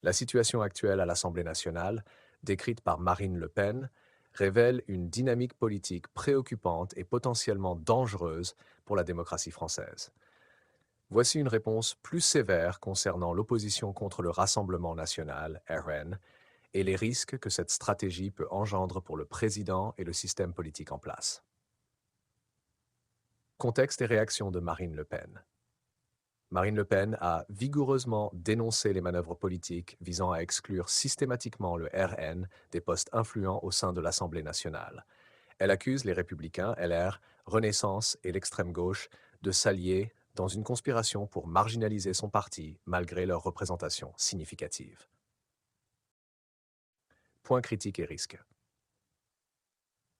La situation actuelle à l'Assemblée nationale, décrite par Marine Le Pen, révèle une dynamique politique préoccupante et potentiellement dangereuse pour la démocratie française. Voici une réponse plus sévère concernant l'opposition contre le Rassemblement national, RN, et les risques que cette stratégie peut engendrer pour le président et le système politique en place. Contexte et réaction de Marine Le Pen. Marine Le Pen a vigoureusement dénoncé les manœuvres politiques visant à exclure systématiquement le RN des postes influents au sein de l'Assemblée nationale. Elle accuse les Républicains, LR, Renaissance et l'extrême gauche de s'allier dans une conspiration pour marginaliser son parti malgré leur représentation significative. Points critiques et risques.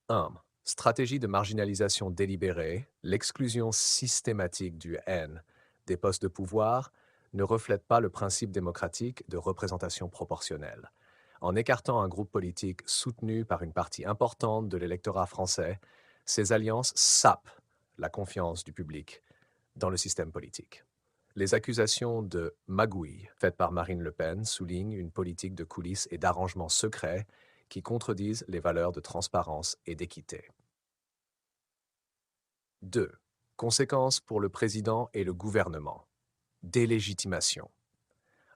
1. Stratégie de marginalisation délibérée, l'exclusion systématique du N des postes de pouvoir ne reflète pas le principe démocratique de représentation proportionnelle. En écartant un groupe politique soutenu par une partie importante de l'électorat français, ces alliances sapent la confiance du public dans le système politique. Les accusations de magouille faites par Marine Le Pen soulignent une politique de coulisses et d'arrangements secrets qui contredisent les valeurs de transparence et d'équité. 2. Conséquences pour le président et le gouvernement. Délégitimation.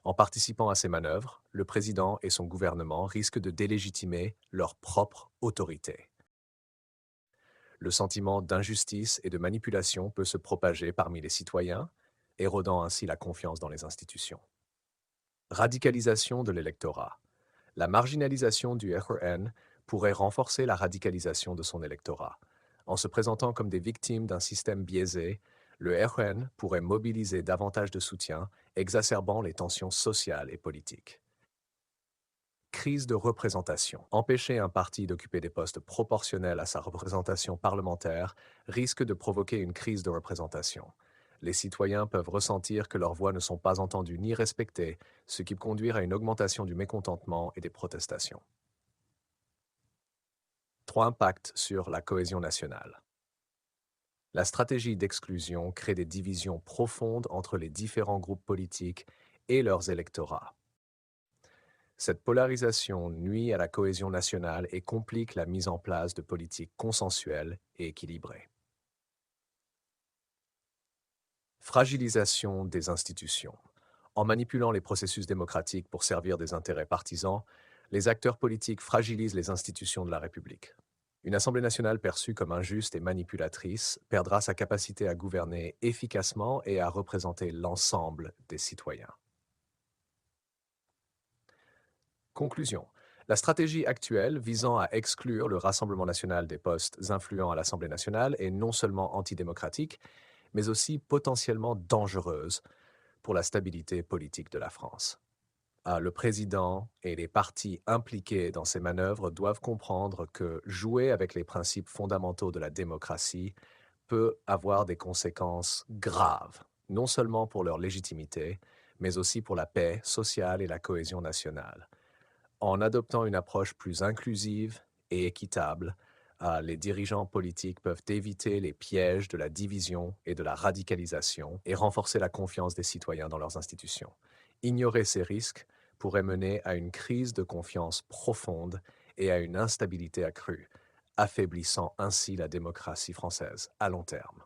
En participant à ces manœuvres, le président et son gouvernement risquent de délégitimer leur propre autorité. Le sentiment d'injustice et de manipulation peut se propager parmi les citoyens, érodant ainsi la confiance dans les institutions. Radicalisation de l'électorat. La marginalisation du RN pourrait renforcer la radicalisation de son électorat. En se présentant comme des victimes d'un système biaisé, le RN pourrait mobiliser davantage de soutien, exacerbant les tensions sociales et politiques. Crise de représentation. Empêcher un parti d'occuper des postes proportionnels à sa représentation parlementaire risque de provoquer une crise de représentation. Les citoyens peuvent ressentir que leurs voix ne sont pas entendues ni respectées, ce qui peut conduire à une augmentation du mécontentement et des protestations. 3. Impact sur la cohésion nationale. La stratégie d'exclusion crée des divisions profondes entre les différents groupes politiques et leurs électorats. Cette polarisation nuit à la cohésion nationale et complique la mise en place de politiques consensuelles et équilibrées. Fragilisation des institutions. En manipulant les processus démocratiques pour servir des intérêts partisans, les acteurs politiques fragilisent les institutions de la République. Une Assemblée nationale perçue comme injuste et manipulatrice perdra sa capacité à gouverner efficacement et à représenter l'ensemble des citoyens. Conclusion. La stratégie actuelle visant à exclure le Rassemblement national des postes influents à l'Assemblée nationale est non seulement antidémocratique, mais aussi potentiellement dangereuse pour la stabilité politique de la France. Le président et les partis impliqués dans ces manœuvres doivent comprendre que jouer avec les principes fondamentaux de la démocratie peut avoir des conséquences graves, non seulement pour leur légitimité, mais aussi pour la paix sociale et la cohésion nationale. En adoptant une approche plus inclusive et équitable, les dirigeants politiques peuvent éviter les pièges de la division et de la radicalisation et renforcer la confiance des citoyens dans leurs institutions. Ignorer ces risques pourrait mener à une crise de confiance profonde et à une instabilité accrue, affaiblissant ainsi la démocratie française à long terme.